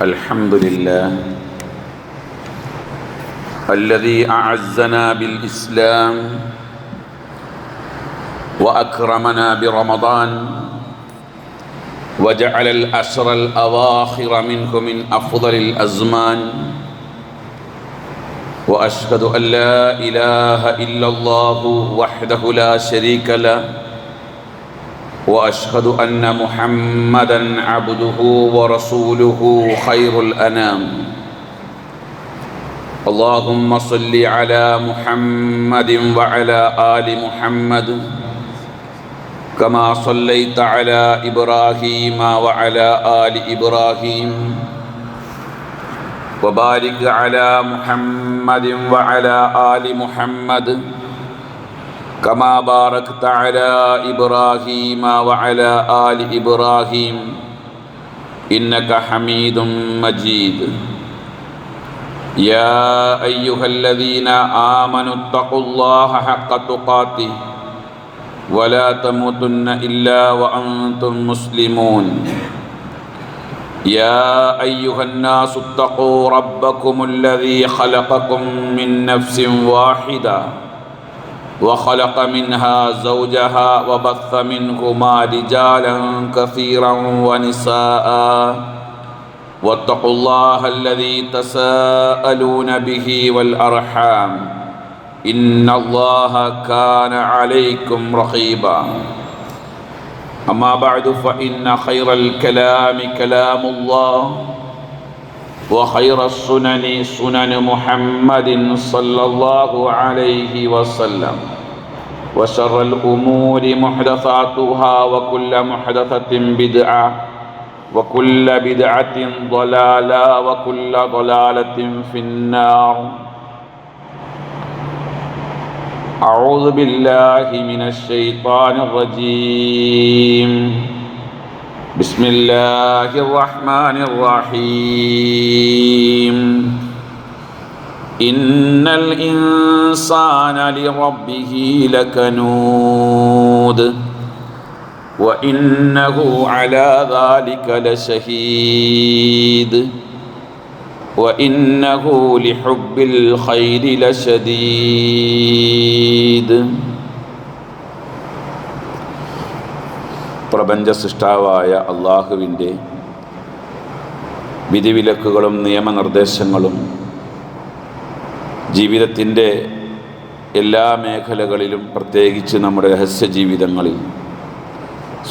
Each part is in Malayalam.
الحمد لله الذي أعزنا بالإسلام وأكرمنا برمضان وجعل الأشهر الأواخر منه من أفضل الأزمان وأشهد أن لا إله إلا الله وحده لا شريك له وأشهد أن محمدًا عبده ورسوله خير الأنام اللهم صل على محمد وعلى آل محمد كما صليت على إبراهيم وعلى آل إبراهيم وبارك على محمد وعلى آل محمد كما باركت على إبراهيم وعلى آل إبراهيم إنك حميد مجيد يا أيها الذين آمنوا اتقوا الله حق تقاته ولا تموتن إلا وأنتم مسلمون يا أيها الناس اتقوا ربكم الذي خلقكم من نفس واحدة وخلق منها زوجها وبث منهما رجالا كثيرا ونساء واتقوا الله الذي تساءلون به والأرحام إن الله كان عليكم رقيبا أما بعد فإن خير الكلام كلام الله وخير السنن سنن محمد صلى الله عليه وسلم وشر الأمور محدثاتها وكل محدثة بدعة وكل بدعة ضلالة وكل ضلالة في النار أعوذ بالله من الشيطان الرجيم بسم الله الرحمن الرحيم إن الإنسان لربه لكنود وإنه على ذلك لشهيد وإنه لحب الخير لشديد. പ്രപഞ്ച സൃഷ്ടാവായ അള്ളാഹുവിൻ്റെ വിധിവിലക്കുകളും നിയമനിർദ്ദേശങ്ങളും ജീവിതത്തിൻ്റെ എല്ലാ മേഖലകളിലും പ്രത്യേകിച്ച് നമ്മുടെ രഹസ്യ ജീവിതങ്ങളിൽ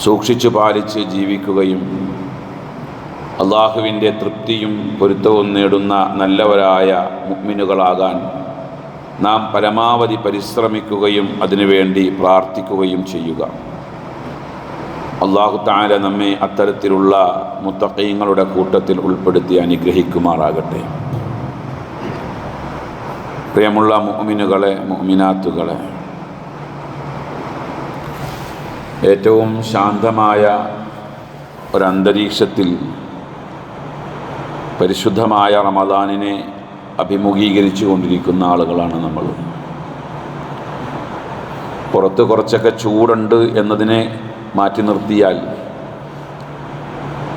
സൂക്ഷിച്ചു പാലിച്ച് ജീവിക്കുകയും അള്ളാഹുവിൻ്റെ തൃപ്തിയും പൊരുത്തവും നേടുന്ന നല്ലവരായ മുഅ്മിനുകളാകാൻ നാം പരമാവധി പരിശ്രമിക്കുകയും അതിനുവേണ്ടി പ്രാർത്ഥിക്കുകയും ചെയ്യുക. അല്ലാഹു തആല നമ്മെ അത്തരത്തിലുള്ള മുത്തഖീങ്ങളുടെ കൂട്ടത്തിൽ ഉൾപ്പെടുത്തി അനുഗ്രഹിക്കുമാറാകട്ടെ. പ്രിയമുള്ള മുഅ്മിനുകളെ, മുഅ്മിനാത്തുകളെ, ഏറ്റവും ശാന്തമായ ഒരന്തരീക്ഷത്തിൽ പരിശുദ്ധമായ റമദാനിനെ അഭിമുഖീകരിച്ചു കൊണ്ടിരിക്കുന്ന ആളുകളാണ് നമ്മൾ. പുറത്ത് കുറച്ചൊക്കെ ചൂടുണ്ട് എന്നതിനെ മാറ്റി നിർത്തിയാൽ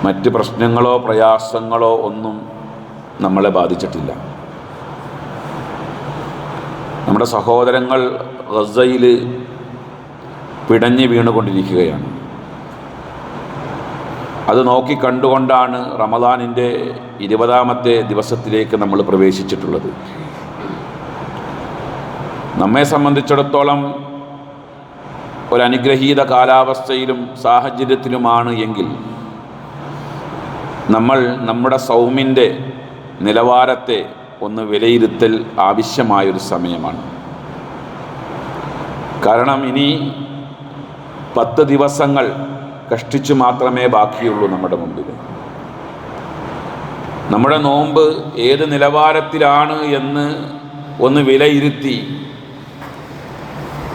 മറ്റ് പ്രശ്നങ്ങളോ പ്രയാസങ്ങളോ ഒന്നും നമ്മളെ ബാധിച്ചിട്ടില്ല. നമ്മുടെ സഹോദരങ്ങൾ ഗസയിൽ പിടഞ്ഞ് വീണുകൊണ്ടിരിക്കുകയാണ്. അത് നോക്കി കണ്ടുകൊണ്ടാണ് റമദാനിൻ്റെ 20ാമത്തെ ദിവസത്തിലേക്ക് നമ്മൾ പ്രവേശിച്ചിട്ടുള്ളത്. നമ്മെ സംബന്ധിച്ചിടത്തോളം ഒരനുഗ്രഹീത കാലാവസ്ഥയിലും സാഹചര്യത്തിലുമാണ് എങ്കിൽ നമ്മൾ നമ്മുടെ സൗമിൻ്റെ നിലവാരത്തെ ഒന്ന് വിലയിരുത്തൽ ആവശ്യമായൊരു സമയമാണ്. കാരണം ഇനി 10 ദിവസങ്ങൾ കഷ്ടിച്ചു മാത്രമേ ബാക്കിയുള്ളൂ നമ്മുടെ മുമ്പിൽ. നമ്മുടെ നോമ്പ് ഏത് നിലവാരത്തിലാണ് എന്ന് ഒന്ന് വിലയിരുത്തി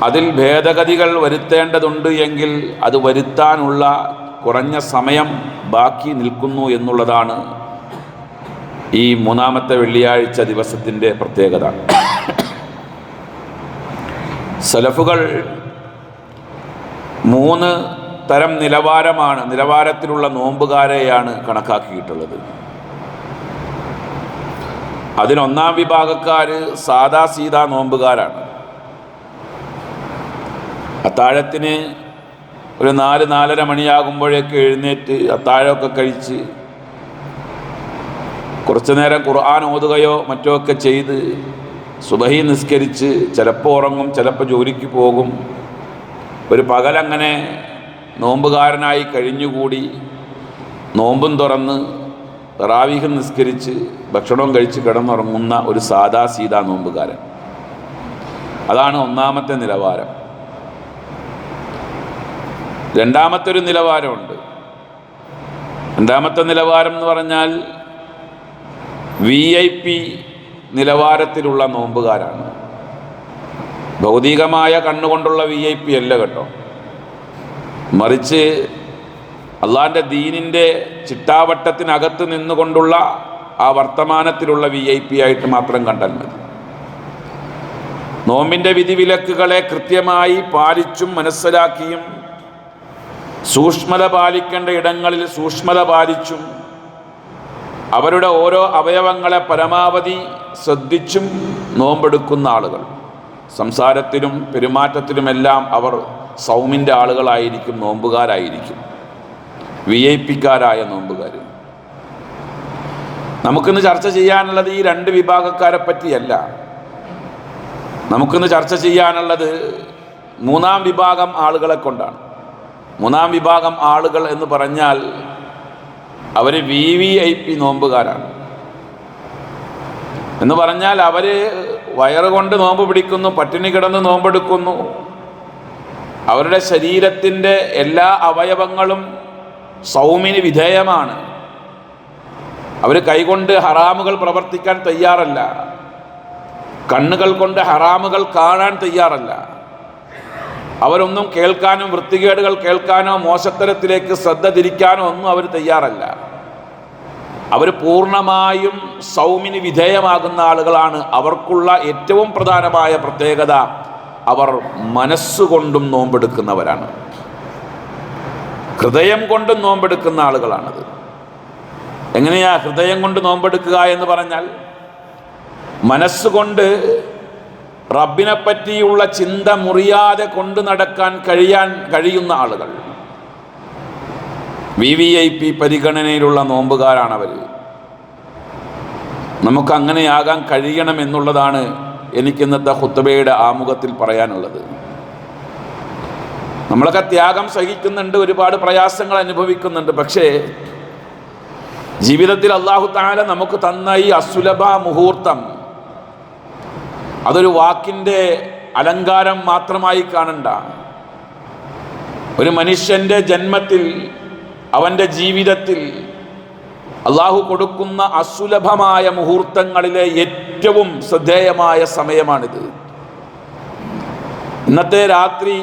അതിൽ ഭേദഗതികൾ വരുത്തേണ്ടതുണ്ട് എങ്കിൽ അത് വരുത്താനുള്ള കുറഞ്ഞ സമയം ബാക്കി നിൽക്കുന്നു എന്നുള്ളതാണ് ഈ 3ാമത്തെ വെള്ളിയാഴ്ച ദിവസത്തിൻ്റെ പ്രത്യേകത. സലഫുകൾ 3 തരം നിലവാരത്തിലുള്ള നോമ്പുകാരെയാണ് കണക്കാക്കിയിട്ടുള്ളത്. അതിലൊന്നാം വിഭാഗക്കാർ സാദാ സീതാ നോമ്പുകാരാണ്. അത്താഴത്തിന് ഒരു 4-4:30 മണിയാകുമ്പോഴേക്ക് എഴുന്നേറ്റ് അത്താഴമൊക്കെ കഴിച്ച് കുറച്ചു നേരം ഖുർആൻ ഓതുകയോ മറ്റോ ഒക്കെ ചെയ്ത് സുബഹി നിസ്കരിച്ച് ചിലപ്പോൾ ഉറങ്ങും, ചിലപ്പോൾ ജോലിക്ക് പോകും. ഒരു പകലങ്ങനെ നോമ്പുകാരനായി കഴിഞ്ഞുകൂടി നോമ്പും തുറന്ന് തറാവീഹ് നിസ്കരിച്ച് ഭക്ഷണവും കഴിച്ച് കിടന്നുറങ്ങുന്ന ഒരു സാദാ സീതാ നോമ്പുകാരൻ. അതാണ് ഒന്നാമത്തെ നിലവാരം. രണ്ടാമത്തെ ഒരു നിലവാരമുണ്ട്. രണ്ടാമത്തെ നിലവാരം എന്ന് പറഞ്ഞാൽ VIP നിലവാരത്തിലുള്ള നോമ്പുകാരാണ്. ഭൗതികമായ കണ്ണുകൊണ്ടുള്ള VIP അല്ല കേട്ടോ, മറിച്ച് അള്ളാഹിൻ്റെ ദീനിൻ്റെ ചിട്ടാവട്ടത്തിനകത്ത് നിന്നുകൊണ്ടുള്ള ആ വർത്തമാനത്തിലുള്ള VIP ആയിട്ട് മാത്രം കണ്ടാൽ മതി. നോമ്പിൻ്റെ വിധിവിലക്കുകളെ കൃത്യമായി പാലിച്ചും മനസ്സിലാക്കിയും സൂക്ഷ്മത പാലിക്കേണ്ട ഇടങ്ങളിൽ സൂക്ഷ്മത പാലിച്ചും അവരുടെ ഓരോ അവയവങ്ങളെ പരമാവധി ശ്രദ്ധിച്ചും നോമ്പെടുക്കുന്ന ആളുകൾ, സംസാരത്തിലും പെരുമാറ്റത്തിലുമെല്ലാം അവർ സൗമിൻ്റെ ആളുകളായിരിക്കും, നോമ്പുകാരായിരിക്കും, VIP-ക്കാരായ നോമ്പുകാർ. നമുക്കിന്ന് ചർച്ച ചെയ്യാനുള്ളത് ഈ 2 വിഭാഗക്കാരെ പറ്റിയല്ല. നമുക്കിന്ന് ചർച്ച ചെയ്യാനുള്ളത് 3-ാം വിഭാഗം ആളുകളെ കൊണ്ടാണ്. 3-ാം വിഭാഗം ആളുകൾ എന്ന് പറഞ്ഞാൽ അവർ VVIP നോമ്പുകാരാണ്. എന്ന് പറഞ്ഞാൽ അവർ വയറുകൊണ്ട് നോമ്പ് പിടിക്കുന്നു, പട്ടിണി കിടന്ന് നോമ്പെടുക്കുന്നു. അവരുടെ ശരീരത്തിൻ്റെ എല്ലാ അവയവങ്ങളും സൗമിന് വിധേയമാണ്. അവർ കൈകൊണ്ട് ഹറാമുകൾ പ്രവർത്തിക്കാൻ തയ്യാറല്ല, കണ്ണുകൾ കൊണ്ട് ഹറാമുകൾ കാണാൻ തയ്യാറല്ല. അവരൊന്നും കേൾക്കാനോ വൃത്തികേടുകൾ കേൾക്കാനോ മോശത്തരത്തിലേക്ക് ശ്രദ്ധ തിരിക്കാനോ ഒന്നും അവർ തയ്യാറല്ല. അവർ പൂർണ്ണമായും സൗമിന് വിധേയമാകുന്ന ആളുകളാണ്. അവർക്കുള്ള ഏറ്റവും പ്രധാനമായ പ്രത്യേകത അവർ മനസ്സുകൊണ്ടും നോമ്പെടുക്കുന്നവരാണ്, ഹൃദയം കൊണ്ടും നോമ്പെടുക്കുന്ന ആളുകളാണത്. എങ്ങനെയാ ഹൃദയം കൊണ്ട് നോമ്പെടുക്കുക എന്ന് പറഞ്ഞാൽ, മനസ്സുകൊണ്ട് റബ്ബിനെ പറ്റിയുള്ള ചിന്ത മുറിയാതെ കൊണ്ടു നടക്കാൻ കഴിയുന്ന ആളുകൾ, VVIP പരിഗണനയിലുള്ള നോമ്പുകാരാണവർ. നമുക്കങ്ങനെയാകാൻ കഴിയണമെന്നുള്ളതാണ് എനിക്കിന്നത്തെ ഖുത്ബയുടെ ആമുഖത്തിൽ പറയാനുള്ളത്. നമ്മളൊക്കെ ത്യാഗം സഹിക്കുന്നുണ്ട്, ഒരുപാട് പ്രയാസങ്ങൾ അനുഭവിക്കുന്നുണ്ട്. പക്ഷേ ജീവിതത്തിൽ അല്ലാഹു തആല നമുക്ക് തന്ന ഈ അസുലഭ മുഹൂർത്തം അതൊരു വാക്കിൻ്റെ അലങ്കാരം മാത്രമായി കാണണ്ട. ഒരു മനുഷ്യൻ്റെ ജന്മത്തിൽ, അവൻ്റെ ജീവിതത്തിൽ അള്ളാഹു കൊടുക്കുന്ന അസുലഭമായ മുഹൂർത്തങ്ങളിലെ ഏറ്റവും ശ്രദ്ധേയമായ സമയമാണിത്. ഇന്നത്തെ രാത്രി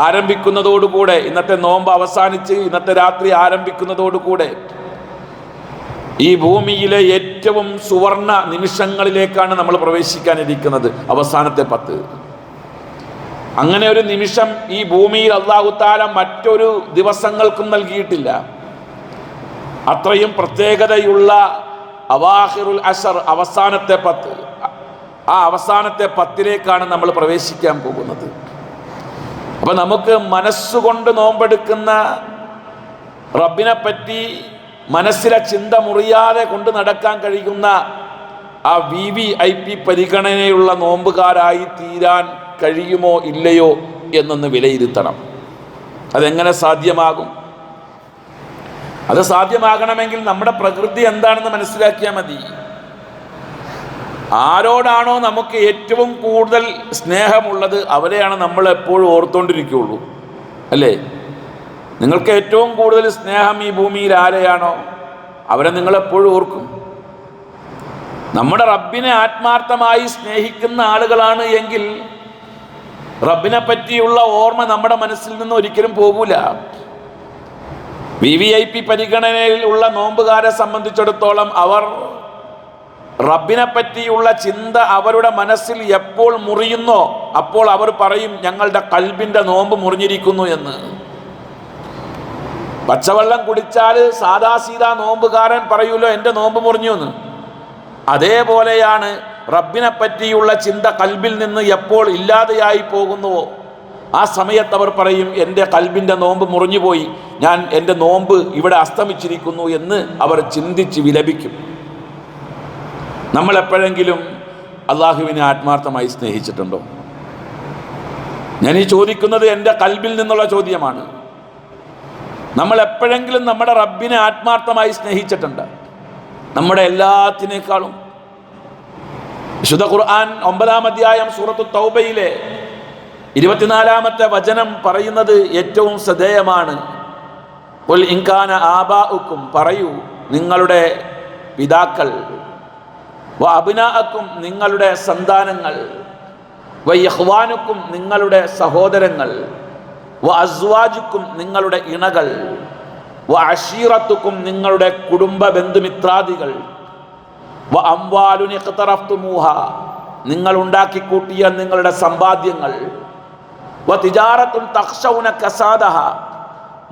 ആരംഭിക്കുന്നതോടുകൂടെ, ഇന്നത്തെ നോമ്പ് അവസാനിച്ച് ഇന്നത്തെ രാത്രി ആരംഭിക്കുന്നതോടുകൂടെ ഈ ഭൂമിയിലെ ഏറ്റവും സുവർണ നിമിഷങ്ങളിലേക്കാണ് നമ്മൾ പ്രവേശിക്കാനിരിക്കുന്നത്, അവസാനത്തെ 10. അങ്ങനെ ഒരു നിമിഷം ഈ ഭൂമിയിൽ അല്ലാഹു തആല മറ്റൊരു ദിവസങ്ങൾക്കും നൽകിയിട്ടില്ല. അത്രയും പ്രത്യേകതയുള്ള അവാഖിറുൽ അശർ, അവസാനത്തെ 10. ആ അവസാനത്തെ 10ലേക്കാണ് നമ്മൾ പ്രവേശിക്കാൻ പോകുന്നത്. അപ്പം നമുക്ക് മനസ്സുകൊണ്ട് നോമ്പെടുക്കുന്ന റബ്ബിനെ പറ്റി മനസ്സിലെ ചിന്ത മുറിയാതെ കൊണ്ട് നടക്കാൻ കഴിയുന്ന ആ VVIP പരിഗണനയുള്ള നോമ്പുകാരായി തീരാൻ കഴിയുമോ ഇല്ലയോ എന്നൊന്ന് വിലയിരുത്തണം. അതെങ്ങനെ സാധ്യമാകും? അത് സാധ്യമാകണമെങ്കിൽ നമ്മുടെ പ്രകൃതി എന്താണെന്ന് മനസ്സിലാക്കിയാൽ മതി. ആരോടാണോ നമുക്ക് ഏറ്റവും കൂടുതൽ സ്നേഹമുള്ളത് അവരെയാണ് നമ്മൾ എപ്പോഴും ഓർത്തുകൊണ്ടിരിക്കുകയുള്ളൂ, അല്ലേ? നിങ്ങൾക്ക് ഏറ്റവും കൂടുതൽ സ്നേഹം ഈ ഭൂമിയിൽ ആരെയാണോ അവരെ നിങ്ങളെപ്പോഴും ഓർക്കും. നമ്മുടെ റബ്ബിനെ ആത്മാർത്ഥമായി സ്നേഹിക്കുന്ന ആളുകളാണ് എങ്കിൽ റബ്ബിനെ പറ്റിയുള്ള ഓർമ്മ നമ്മുടെ മനസ്സിൽ നിന്ന് ഒരിക്കലും പോകൂല. VVIP പരിഗണനയിൽ ഉള്ള നോമ്പുകാരെ സംബന്ധിച്ചിടത്തോളം അവർ റബ്ബിനെ പറ്റിയുള്ള ചിന്ത അവരുടെ മനസ്സിൽ എപ്പോൾ മുറിയുന്നോ അപ്പോൾ അവർ പറയും, ഞങ്ങളുടെ ഖൽബിൻ്റെ നോമ്പ് മുറിഞ്ഞിരിക്കുന്നു എന്ന്. പച്ചവെള്ളം കുടിച്ചാൽ സാദാ സീതാ നോമ്പുകാരൻ പറയൂലോ എൻ്റെ നോമ്പ് മുറിഞ്ഞു എന്ന്. അതേപോലെയാണ് റബ്ബിനെ പറ്റിയുള്ള ചിന്ത കൽബിൽ നിന്ന് എപ്പോൾ ഇല്ലാതെയായി പോകുന്നുവോ ആ സമയത്ത് അവർ പറയും, എൻ്റെ കൽബിൻ്റെ നോമ്പ് മുറിഞ്ഞുപോയി, എൻ്റെ നോമ്പ് ഇവിടെ അസ്തമിച്ചിരിക്കുന്നു എന്ന് അവർ ചിന്തിച്ച് വിലപിക്കും. നമ്മൾ എപ്പോഴെങ്കിലും അള്ളാഹുവിനെ ആത്മാർത്ഥമായി സ്നേഹിച്ചിട്ടുണ്ടോ? ഞാൻ ഈ ചോദിക്കുന്നത് എൻ്റെ കൽബിൽ നിന്നുള്ള ചോദ്യമാണ്. നമ്മൾ എപ്പോഴെങ്കിലും നമ്മുടെ റബ്ബിനെ ആത്മാർത്ഥമായി സ്നേഹിച്ചിട്ടുണ്ട്? നമ്മുടെ എല്ലാത്തിനേക്കാളും വിശുദ്ധ ഖുർആൻ 9-ാം അധ്യായം സൂറത്തു തൗബയിലെ 24-ാമത്തെ വചനം പറയുന്നത് ഏറ്റവും ശ്രദ്ധേയമാണ്. ഖുൽ ഇൻ കാന ആബാഉക്കും, പറയൂ നിങ്ങളുടെ പിതാക്കൾ, വ അബ്നാഅക്കും നിങ്ങളുടെ സന്താനങ്ങൾ, വ ഇഖ്വാനുക്കും നിങ്ങളുടെ സഹോദരങ്ങൾ, വ അസ്വാജുക്കും നിങ്ങളുടെ ഇണകൾ, വ അശീറത്തുക്കും നിങ്ങളുടെ കുടുംബ ബന്ധുമിത്രാദികൾ, വ അംവാലുൻ ഇഖ്തറഫ്തുമൂഹ നിങ്ങൾ ഉണ്ടാക്കിക്കൂട്ടിയ നിങ്ങളുടെ സമ്പാദ്യങ്ങൾ, വ തിജാറത്തുൻ തഖ്ശൗന കസാദഹ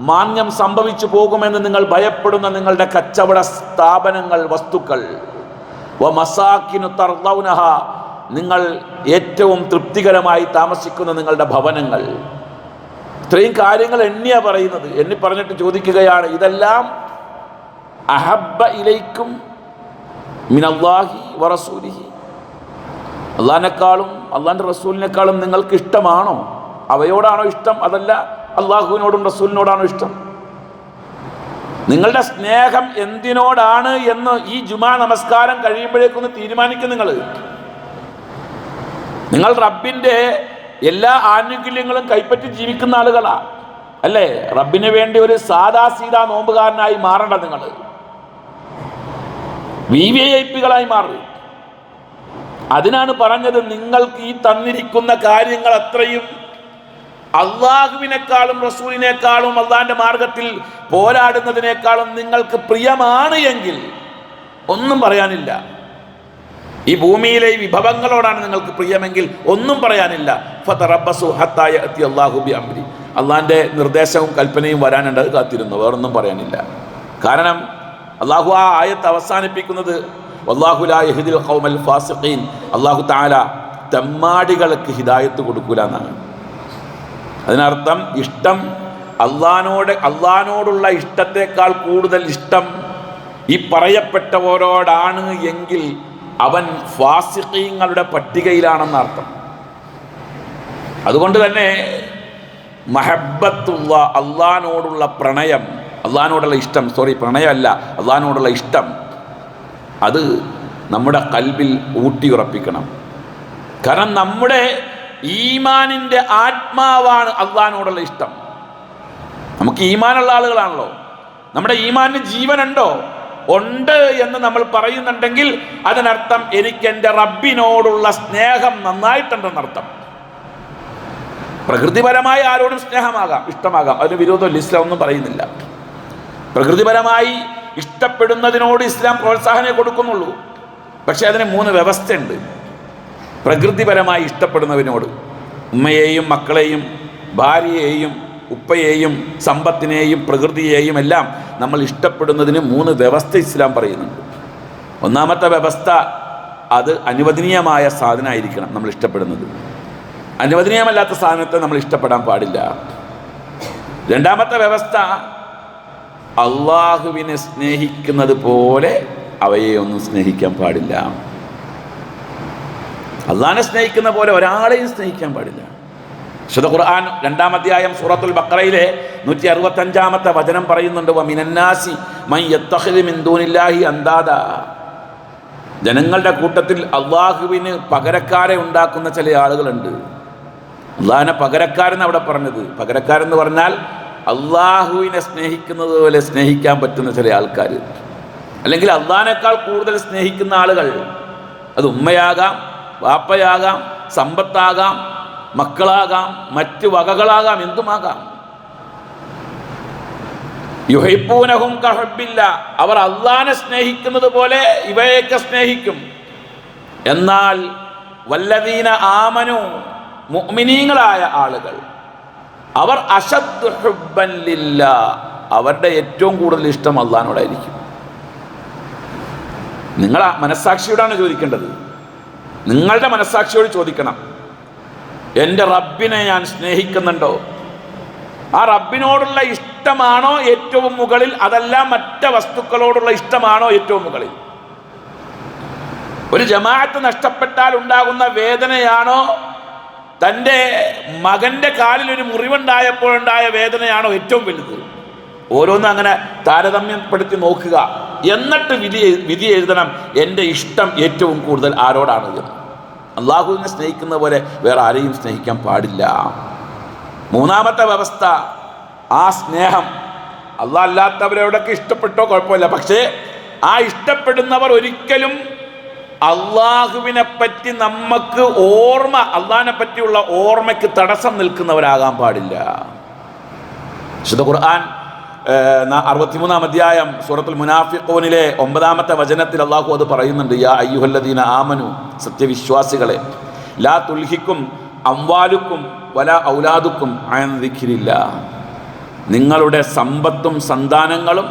മാന്യം സംഭവിച്ചു പോകുമെന്ന് നിങ്ങൾ ഭയപ്പെടുന്ന നിങ്ങളുടെ കച്ചവട സ്ഥാപനങ്ങൾ, വസ്തുക്കൾ, വ മസാകിനു തർദൗനഹ നിങ്ങൾ ഏറ്റവും തൃപ്തികരമായി താമസിക്കുന്ന നിങ്ങളുടെ ഭവനങ്ങൾ. ഇത്രയും കാര്യങ്ങൾ എണ്ണിയാ പറയുന്നത്. എണ്ണി പറഞ്ഞിട്ട് ചോദിക്കുകയാണ്, ഇതെല്ലാം അഹബ്ബ ഇലൈക്കും മിനല്ലാഹി വറസൂലിഹി, അള്ളാഹിനേക്കാളും അള്ളാഹിൻ്റെ റസൂലിനേക്കാളും നിങ്ങൾക്ക് ഇഷ്ടമാണോ? അവയോടാണോ ഇഷ്ടം? അതല്ല അള്ളാഹുവിനോടും റസൂലിനോടാണോ ഇഷ്ടം? നിങ്ങളുടെ സ്നേഹം എന്തിനോടാണ് എന്ന് ഈ ജുമാ നമസ്കാരം കഴിയുമ്പോഴേക്കൊന്ന് തീരുമാനിക്കും. നിങ്ങൾ റബ്ബിൻ്റെ എല്ലാ ആനുകൂല്യങ്ങളും കൈപ്പറ്റി ജീവിക്കുന്ന ആളുകളാ അല്ലേ? റബ്ബിന് വേണ്ടി ഒരു സാദാ സീതാ നോമ്പുകാരനായി മാറണ്ട. നിങ്ങൾ വിവിഐപികളായി മാറും. അതിനാണ് പറഞ്ഞത്, നിങ്ങൾക്ക് ഈ തന്നിരിക്കുന്ന കാര്യങ്ങൾ അത്രയും അള്ളാഹുവിനേക്കാളും റസൂലിനേക്കാളും അള്ളാഹിന്റെ മാർഗത്തിൽ പോരാടുന്നതിനേക്കാളും നിങ്ങൾക്ക് പ്രിയമാണ് എങ്കിൽ ഒന്നും പറയാനില്ല. ഈ ഭൂമിയിലെ ഈ വിഭവങ്ങളോടാണ് നിങ്ങൾക്ക് പ്രിയമെങ്കിൽ ഒന്നും പറയാനില്ല. ഫതറബ്ബസു ഹത്താ യഅതി അല്ലാഹു ബിഅംരി, അള്ളാഹിന്റെ നിർദ്ദേശവും കൽപ്പനയും വരാനുണ്ട്, അത് കാത്തിരുന്നു, വേറൊന്നും പറയാനില്ല. കാരണം അള്ളാഹു ആ ആയത്ത് അവസാനിപ്പിക്കുന്നത് വല്ലാഹു ലാ യഹ്ദിൽ ഖൗമൽ ഫാസിഖീൻ, അള്ളാഹു തആല തെമ്മാടികൾക്ക് ഹിദായത്ത് കൊടുക്കൂല എന്നാണ്. അതിനർത്ഥം ഇഷ്ടം അള്ളാഹിനോടുള്ള ഇഷ്ടത്തെക്കാൾ കൂടുതൽ ഇഷ്ടം ഈ പറയപ്പെട്ടവരോടാണ് എങ്കിൽ അവൻ ഫാസിഖീങ്ങളുടെ പട്ടികയിലാണെന്നർത്ഥം. അതുകൊണ്ട് തന്നെ മഹബ്ബത്തുള്ള അള്ളാഹിനോടുള്ള പ്രണയം, അള്ളാഹിനോടുള്ള ഇഷ്ടം, പ്രണയമല്ല, അള്ളാഹിനോടുള്ള ഇഷ്ടം, അത് നമ്മുടെ കൽബിൽ ഊട്ടിയുറപ്പിക്കണം. കാരണം നമ്മുടെ ഈമാനിൻ്റെ ആത്മാവാണ് അള്ളാഹിനോടുള്ള ഇഷ്ടം. നമുക്ക് ഈമാനുള്ള ആളുകളാണല്ലോ. നമ്മുടെ ഈമാനിന് ജീവനുണ്ടോ? ഉണ്ട് എന്ന് നമ്മൾ പറയുന്നുണ്ടെങ്കിൽ അതിനർത്ഥം എനിക്ക് എൻ്റെ റബ്ബിനോടുള്ള സ്നേഹം നന്നായിട്ടുണ്ടെന്നർത്ഥം. പ്രകൃതിപരമായി ആരോടും സ്നേഹമാകാം, ഇഷ്ടമാകാം, അതിന് വിരോധമില്ല, ഇസ്ലാം ഒന്നും പറയുന്നില്ല. പ്രകൃതിപരമായി ഇഷ്ടപ്പെടുന്നതിനോട് ഇസ്ലാം പ്രോത്സാഹനം കൊടുക്കുന്നുള്ളൂ. പക്ഷെ അതിന് 3 വ്യവസ്ഥയുണ്ട്. പ്രകൃതിപരമായി ഇഷ്ടപ്പെടുന്നതിനോട്, ഉമ്മയെയും മക്കളെയും ഭാര്യയെയും ഉപ്പയെയും സമ്പത്തിനെയും പ്രകൃതിയെയും എല്ലാം നമ്മൾ ഇഷ്ടപ്പെടുന്നതിന് 3 വ്യവസ്ഥ ഇസ്ലാം പറയുന്നുണ്ട്. ഒന്നാമത്തെ വ്യവസ്ഥ, അത് അനുവദനീയമായ സാധനമായിരിക്കണം നമ്മൾ ഇഷ്ടപ്പെടുന്നത്. അനുവദനീയമല്ലാത്ത സാധനത്തെ നമ്മൾ ഇഷ്ടപ്പെടാൻ പാടില്ല. രണ്ടാമത്തെ വ്യവസ്ഥ, അള്ളാഹുവിനെ സ്നേഹിക്കുന്നത് പോലെ അവയെ ഒന്നും സ്നേഹിക്കാൻ പാടില്ല. അള്ളാഹിനെ സ്നേഹിക്കുന്ന പോലെ ഒരാളെയും സ്നേഹിക്കാൻ പാടില്ല. വിശുദ്ധ ഖുർആൻ 2-ാം അധ്യായം സൂറത്തുൽ ബഖറയിലെ 165-ാമത്തെ വചനം പറയുന്നുണ്ട്, വമിനന്നാസി മൻ യത്തഖിദു മിൻ ദൂനില്ലാഹി അന്ദാദ, ജനങ്ങളുടെ കൂട്ടത്തിൽ അള്ളാഹുവിന് പകരക്കാരെ ഉണ്ടാക്കുന്ന ചില ആളുകളുണ്ട്. അള്ളാഹിനെ പകരക്കാരെന്ന് അവിടെ പറഞ്ഞത്, പകരക്കാരെന്ന് പറഞ്ഞാൽ അള്ളാഹുവിനെ സ്നേഹിക്കുന്നത് പോലെ സ്നേഹിക്കാൻ പറ്റുന്ന ചില ആൾക്കാർ, അല്ലെങ്കിൽ അള്ളാഹിനേക്കാൾ കൂടുതൽ സ്നേഹിക്കുന്ന ആളുകൾ. അത് ഉമ്മയാകാം, വാപ്പയാകാം, സമ്പത്താകാം, മക്കളാകാം, മറ്റ് വകകളാകാം, എന്തുമാകാം. യുഹിബ്ബൂനഹും കഹബ്ബില്ല, അവർ അള്ളാഹിനെ സ്നേഹിക്കുന്നത് പോലെ ഇവയൊക്കെ സ്നേഹിക്കും. എന്നാൽ വല്ലദീന ആമനു, മുഅ്മിനീങ്ങളായ ആളുകൾ, അവർ അശദ്ദു ഹുബ്ബൻ ലില്ലാ, അവരുടെ ഏറ്റവും കൂടുതൽ ഇഷ്ടം അള്ളാഹിനോടായിരിക്കും. നിങ്ങൾ മനസ്സാക്ഷിയോടാണ് ചോദിക്കേണ്ടത്. നിങ്ങളുടെ മനസ്സാക്ഷിയോട് ചോദിക്കണം, എൻ്റെ റബ്ബിനെ ഞാൻ സ്നേഹിക്കുന്നുണ്ടോ? ആ റബ്ബിനോടുള്ള ഇഷ്ടമാണോ ഏറ്റവും മുകളിൽ, അതല്ല മറ്റ് വസ്തുക്കളോടുള്ള ഇഷ്ടമാണോ ഏറ്റവും മുകളിൽ? ഒരു ജമാഅത്ത് നഷ്ടപ്പെട്ടാൽ ഉണ്ടാകുന്ന വേദനയാണോ, തൻ്റെ മകൻ്റെ കാലിൽ ഒരു മുറിവുണ്ടായപ്പോഴുണ്ടായ വേദനയാണോ ഏറ്റവും വലുത്? ഓരോന്നും അങ്ങനെ താരതമ്യപ്പെടുത്തി നോക്കുക. എന്നിട്ട് വിധി എഴുതണം, എൻ്റെ ഇഷ്ടം ഏറ്റവും കൂടുതൽ ആരോടാണ് എന്ന്. അള്ളാഹുവിനെ സ്നേഹിക്കുന്ന പോലെ വേറെ ആരെയും സ്നേഹിക്കാൻ പാടില്ല. മൂന്നാമത്തെ വ്യവസ്ഥ, ആ സ്നേഹം അള്ളാഹ് അല്ലാത്തവരോടൊക്കെ ഇഷ്ടപ്പെട്ടോ കുഴപ്പമില്ല, പക്ഷേ ആ ഇഷ്ടപ്പെടുന്നവർ ഒരിക്കലും അള്ളാഹുവിനെ പറ്റി നമുക്ക് അള്ളാഹിനെ പറ്റിയുള്ള ഓർമ്മയ്ക്ക് തടസ്സം നിൽക്കുന്നവരാകാൻ പാടില്ല. വിശുദ്ധ ഖുർആൻ 63-ാം അധ്യായം സൂറത്തുൽ മുനാഫിഖൂനിലെ 9-ാമത്തെ വചനത്തിൽ അള്ളാഹു അത് പറയുന്നുണ്ട്. യാ അയ്യുഹല്ലദീന ആമനു, സത്യവിശ്വാസികളെ, ലാ തുൽഹിക്കും അംവാലുക്കും വല ഔലാദുക്കും അൻ ദിക്രില്ലാഹ്, നിങ്ങളുടെ സമ്പത്തും സന്താനങ്ങളും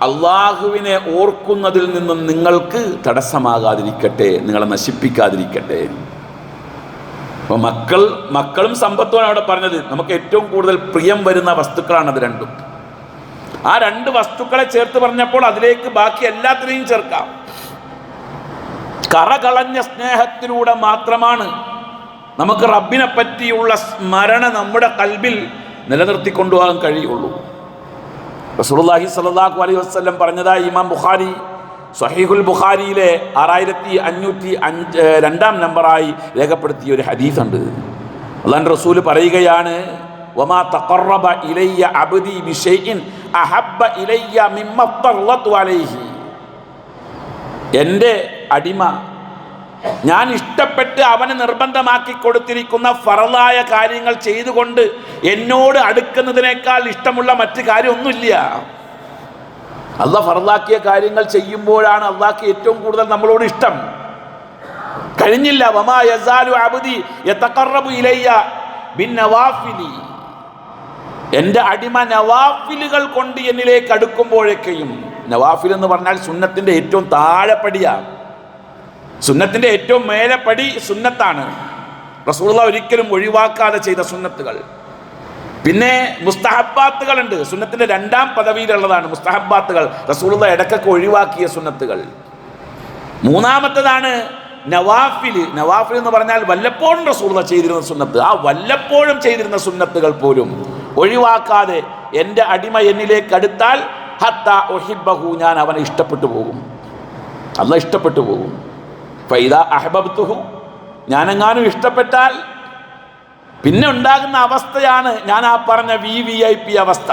അള്ളാഹുവിനെ ഓർക്കുന്നതിൽ നിന്നും നിങ്ങൾക്ക് തടസ്സമാകാതിരിക്കട്ടെ, നിങ്ങളെ നശിപ്പിക്കാതിരിക്കട്ടെ. അപ്പോൾ മക്കളും സമ്പത്തുമാണ് അവിടെ പറഞ്ഞത്. നമുക്ക് ഏറ്റവും കൂടുതൽ പ്രിയം വരുന്ന വസ്തുക്കളാണത് രണ്ടും. ആ രണ്ട് വസ്തുക്കളെ ചേർത്ത് പറഞ്ഞപ്പോൾ അതിലേക്ക് ബാക്കി എല്ലാത്തിനെയും ചേർക്കാം. കറകളഞ്ഞ സ്നേഹത്തിലൂടെ മാത്രമാണ് നമുക്ക് റബ്ബിനെ പറ്റിയുള്ള സ്മരണ നമ്മുടെ കൽബിൽ നിലനിർത്തിക്കൊണ്ടുപോകാൻ കഴിയുള്ളൂ. റസൂലുള്ളാഹി സ്വല്ലല്ലാഹു അലൈഹി വസല്ലം പറഞ്ഞതായി ഇമാം ബുഖാരി സ്വഹീഹുൽ ബുഖാരിയിലെ 6502-ാം നമ്പറായി രേഖപ്പെടുത്തിയ ഒരു ഹദീസുണ്ട്. അല്ലാഹുവിൻ്റെ റസൂൽ പറയുകയാണ്, വമാ തഖറബ ഇലയ്യ അബ്ദി ബിശൈഇൻ അഹബ്ബ ഇലയ്യ മിമ്മ ത്വറത്തു അലൈഹി, എൻ്റെ അടിമ ഞാൻ ഇഷ്ടപ്പെട്ട് അവന് നിർബന്ധമാക്കി കൊടുത്തിരിക്കുന്ന ഫറലായ കാര്യങ്ങൾ ചെയ്തുകൊണ്ട് എന്നോട് അടുക്കുന്നതിനേക്കാൾ ഇഷ്ടമുള്ള മറ്റു കാര്യമൊന്നുമില്ല. അള്ളാഹ് ഫറലാക്കിയ കാര്യങ്ങൾ ചെയ്യുമ്പോഴാണ് അള്ളാഹ്ക്ക് ഏറ്റവും കൂടുതൽ നമ്മളോട് ഇഷ്ടം. കഴിഞ്ഞില്ല, വമാ യസാലു അബ്ദി യതഖറബു ഇലയ്യ ബിന്നവാഫിലി, എൻ്റെ അടിമ നവാഫിലുകൾ കൊണ്ട് എന്നിലേക്ക് അടുക്കുമ്പോഴൊക്കെയും. നവാഫിൽ എന്ന് പറഞ്ഞാൽ സുന്നത്തിൻ്റെ ഏറ്റവും താഴെപ്പടിയാണ്. സുന്നത്തിൻ്റെ ഏറ്റവും മേലെപ്പടി സുന്നത്താണ്. റസൂലുള്ളാഹി ഒരിക്കലും ഒഴിവാക്കാതെ ചെയ്ത സുന്നത്തുകൾ. പിന്നെ മുസ്തഹബാത്തുകളുണ്ട്, സുന്നത്തിൻ്റെ 2ാം പദവിയിലുള്ളതാണ് മുസ്തഹബാത്തുകൾ, റസൂലുള്ളാഹി ഇടയ്ക്കൊക്കെ ഒഴിവാക്കിയ സുന്നത്തുകൾ. മൂന്നാമത്തേതാണ് നവാഫിൽ. നവാഫിൽ എന്ന് പറഞ്ഞാൽ വല്ലപ്പോഴും റസൂലുള്ളാഹി ചെയ്തിരുന്ന സുന്നത്ത്. ആ വല്ലപ്പോഴും ചെയ്തിരുന്ന സുന്നത്തുകൾ പോലും ഒഴിവാക്കാതെ എൻ്റെ അടിമ എന്നിലേക്ക് അടുത്താൽ ഹത്താ ഉഹിബ്ബഹു, ഞാൻ അവനെ ഇഷ്ടപ്പെട്ടു പോകും, അല്ലാഹ് ഇഷ്ടപ്പെട്ടു പോകും. ഫൈദാ അഹ്ബബ്തുഹു, ഞാനെങ്ങാനും ഇഷ്ടപ്പെട്ടാൽ പിന്നെ ഉണ്ടാകുന്ന അവസ്ഥയാണ് ഞാൻ ആ പറഞ്ഞ VIP അവസ്ഥ.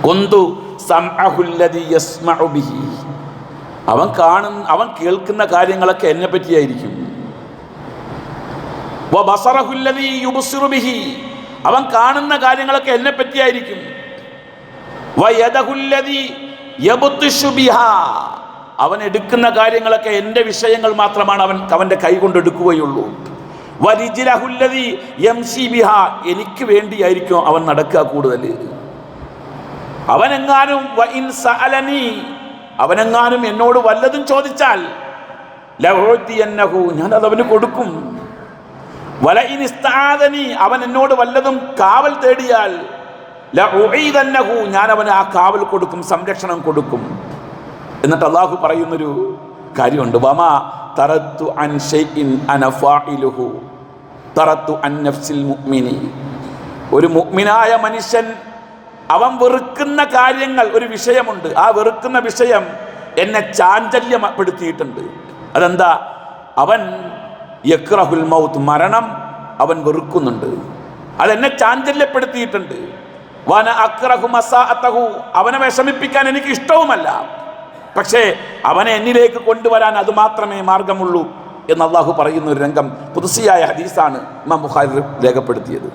കുന്തു സംഅഹുല്ലദി യസ്മഉ ബിഹി, അവൻ കേൾക്കുന്ന കാര്യങ്ങളൊക്കെ എന്നെ പറ്റിയായിരിക്കും. വബസറഹുല്ലദി യുബ്സിറു ബിഹി, അവൻ കാണുന്ന കാര്യങ്ങളൊക്കെ എന്നെ പറ്റിയായിരിക്കും. വയദഹുല്ലദി യബ്തിഷു ബിഹാ, അവൻ എടുക്കുന്ന കാര്യങ്ങളൊക്കെ എൻ്റെ വിഷയങ്ങൾ മാത്രമാണ് അവൻ്റെ കൈ കൊണ്ട് എടുക്കുകയുള്ളൂ. വരിജ്ലഹുല്ലദി യംശി ബിഹാ, എനിക്ക് വേണ്ടിയായിരിക്കും അവൻ നടക്കുക കൂടുതൽ. അവനെങ്ങാനും വഇൻ സഅലനി, അവനെങ്ങാനും എന്നോട് വല്ലതും ചോദിച്ചാൽ ലഉതിയന്നഹു, ഞാൻ അത് അവന് കൊടുക്കും. വലഇൻ ഇസ്തആദനി, അവൻ എന്നോട് വല്ലതും കാവൽ തേടിയാൽ ലഉഈദന്നഹു, ഞാൻ അവന് ആ കാവൽ കൊടുക്കും, സംരക്ഷണം കൊടുക്കും. എന്നിട്ട് അള്ളാഹു പറയുന്നൊരു കാര്യമുണ്ട്, വമാ തറത്തു അൻ ഷൈഇൻ അന ഫാഇലുഹു തറത്തു അൻ നഫ്സിൽ മുഅ്മിനി. ഒരു മുഅ്മിനായ മനുഷ്യൻ അവൻ വെറുക്കുന്ന കാര്യങ്ങൾ, ഒരു വിഷയമുണ്ട്, ആ വെറുക്കുന്ന വിഷയം എന്നെ ചാഞ്ചല്യപ്പെടുത്തിയിട്ടുണ്ട്. അതെന്താ? അവൻ യക്റഹുൽ മൗത്ത്, മരണം അവൻ വെറുക്കുന്നുണ്ട്, അതെന്നെ ചാഞ്ചല്യപ്പെടുത്തിയിട്ടുണ്ട്. വന അക്റഹു മസാഅതഹു, അവനെ വിഷമിപ്പിക്കാൻ എനിക്ക് ഇഷ്ടവുമല്ല, പക്ഷേ അവനെ എന്നിലേക്ക് കൊണ്ടുവരാൻ അത് മാത്രമേ മാർഗമുള്ളൂ എന്ന് അള്ളാഹു പറയുന്ന ഒരു രംഗം ഖുദ്സിയായ ഹദീസാണ് ഇമാം ബുഖാരി രേഖപ്പെടുത്തിയത്.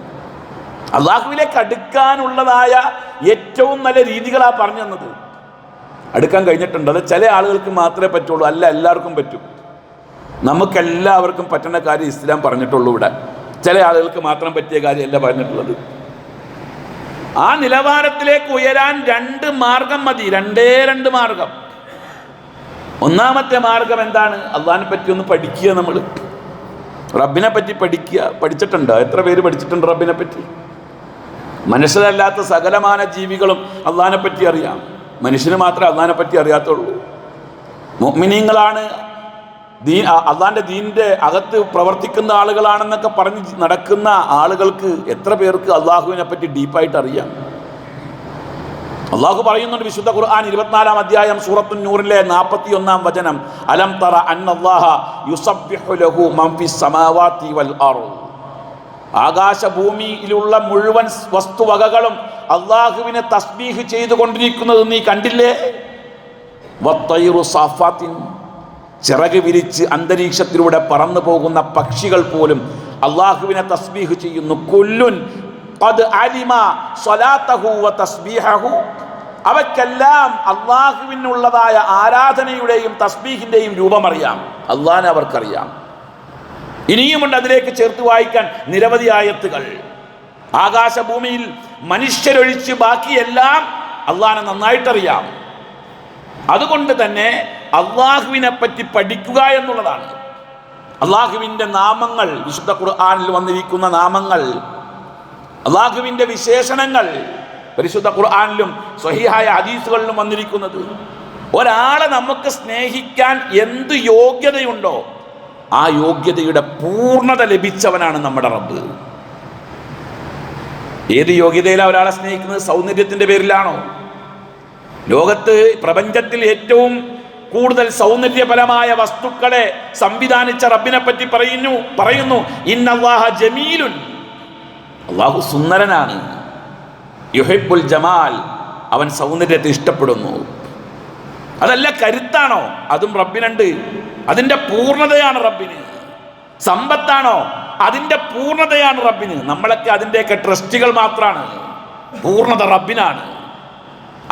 അള്ളാഹുവിലേക്ക് അടുക്കാനുള്ളതായ ഏറ്റവും നല്ല രീതികളാണ് പറഞ്ഞു തന്നത്. അടുക്കാൻ കഴിഞ്ഞിട്ടുണ്ട്, അത് ചില ആളുകൾക്ക് മാത്രമേ പറ്റുള്ളൂ, അല്ല എല്ലാവർക്കും പറ്റും. നമുക്കെല്ലാവർക്കും പറ്റുന്ന കാര്യം ഇസ്ലാം പറഞ്ഞിട്ടുള്ളൂ. ഇവിടെ ചില ആളുകൾക്ക് മാത്രം പറ്റിയ കാര്യമല്ല പറഞ്ഞിട്ടുള്ളത്. ആ നിലവാരത്തിലേക്ക് ഉയരാൻ 2 മാർഗം മതി, 2 മാർഗം. ഒന്നാമത്തെ മാർഗം എന്താണ്? അള്ളാഹിനെ പറ്റി ഒന്ന് പഠിക്കുക. നമ്മൾ റബ്ബിനെ പറ്റി പഠിക്കുക. പഠിച്ചിട്ടുണ്ടോ? എത്ര പേര് പഠിച്ചിട്ടുണ്ട് റബ്ബിനെ പറ്റി? മനുഷ്യരല്ലാത്ത സകലമാന ജീവികളും അള്ളാഹിനെ പറ്റി അറിയാം. മനുഷ്യന് മാത്രമേ അള്ളാഹിനെ പറ്റി അറിയാത്തുള്ളൂ. മുഅ്മിനീങ്ങളാണ്, അള്ളാഹിൻ്റെ ദീനിൻ്റെ അകത്ത് പ്രവർത്തിക്കുന്ന ആളുകളാണെന്നൊക്കെ പറഞ്ഞ് നടക്കുന്ന ആളുകൾക്ക് എത്ര പേർക്ക് അള്ളാഹുവിനെ പറ്റി ഡീപ്പായിട്ട് അറിയാം? അള്ളാഹു പറയുന്നുണ്ട് വിശുദ്ധ ഖുർആൻ 24-ാം അധ്യായം സൂറത്തുൻ നൂറിലെ 41-ാം വചനം, അലം തറ അന്നല്ലാഹ യുസബ്ബിഹു ലഹു മൻ ഫിസ് സമാവാതി വൽ അർദ്. ആകാശഭൂമിയിലുള്ള മുഴുവൻ വസ്തുവകകളും അള്ളാഹുവിനെ തസ്ബീഹ് ചെയ്തുകൊണ്ടിരിക്കുന്നത് നീ കണ്ടില്ലേ? വത്തൈറു സാഫാത്തിൻ, ചിറക് വിരിച്ച് അന്തരീക്ഷത്തിലൂടെ പറന്നു പോകുന്ന പക്ഷികൾ പോലും അള്ളാഹുവിനെ തസ്ബീഹ് ചെയ്യുന്നു. കുല്ലുൻ ഖദ് അലിമ സ്വലാത്തഹു വ തസ്ബീഹഹു, അവയ്ക്കെല്ലാം അള്ളാഹുവിനുള്ളതായ ആരാധനയുടെയും തസ്ബീഹിൻ്റെയും രൂപമറിയാം. അള്ളാഹിനെ അവർക്കറിയാം. ഇനിയുമുണ്ട് അതിലേക്ക് ചേർത്ത് വായിക്കാൻ നിരവധി ആയത്തുകൾ. ആകാശഭൂമിയിൽ മനുഷ്യരൊഴിച്ച് ബാക്കിയെല്ലാം അള്ളാഹിനെ നന്നായിട്ടറിയാം. അതുകൊണ്ട് തന്നെ അള്ളാഹുവിനെ പറ്റി പഠിക്കുക എന്നുള്ളതാണ്. അള്ളാഹുവിൻ്റെ നാമങ്ങൾ, വിശുദ്ധ ഖുർആനിൽ വന്നിരിക്കുന്ന നാമങ്ങൾ, അള്ളാഹുവിൻ്റെ വിശേഷണങ്ങൾ പരിശുദ്ധ ഖുർആനിലും സ്വഹീഹായ ഹദീസുകളിലും വന്നിരിക്കുന്നത്. ഒരാളെ നമുക്ക് സ്നേഹിക്കാൻ എന്ത് യോഗ്യതയുണ്ടോ ആ യോഗ്യതയുടെ പൂർണ്ണത ലഭിച്ചവനാണ് നമ്മുടെ റബ്ബ്. ഏത് യോഗ്യതയിലാണ് ഒരാളെ സ്നേഹിക്കുന്നത്? സൗന്ദര്യത്തിൻ്റെ പേരിലാണോ? ലോകത്ത് പ്രപഞ്ചത്തിൽ ഏറ്റവും കൂടുതൽ സൗന്ദര്യപരമായ വസ്തുക്കളെ സംവിധാനിച്ച റബ്ബിനെ പറ്റി പറയുന്നു ഇന്നല്ലാഹ ജമീലുൻ, അല്ലാഹു സുന്ദരനാണ്. യുഹിബ്ബുൽ ജമാൽ, അവൻ സൗന്ദര്യത്തെ ഇഷ്ടപ്പെടുന്നു. അതല്ല കരുത്താണോ? അതും റബ്ബിനുണ്ട്. അതിൻ്റെ പൂർണ്ണതയാണ് റബ്ബിന്. സമ്പത്താണോ? അതിൻ്റെ പൂർണ്ണതയാണ് റബ്ബിന്. നമ്മളൊക്കെ അതിൻ്റെയൊക്കെ ട്രസ്റ്റുകൾ മാത്രമാണ്. പൂർണ്ണത റബ്ബിനാണ്.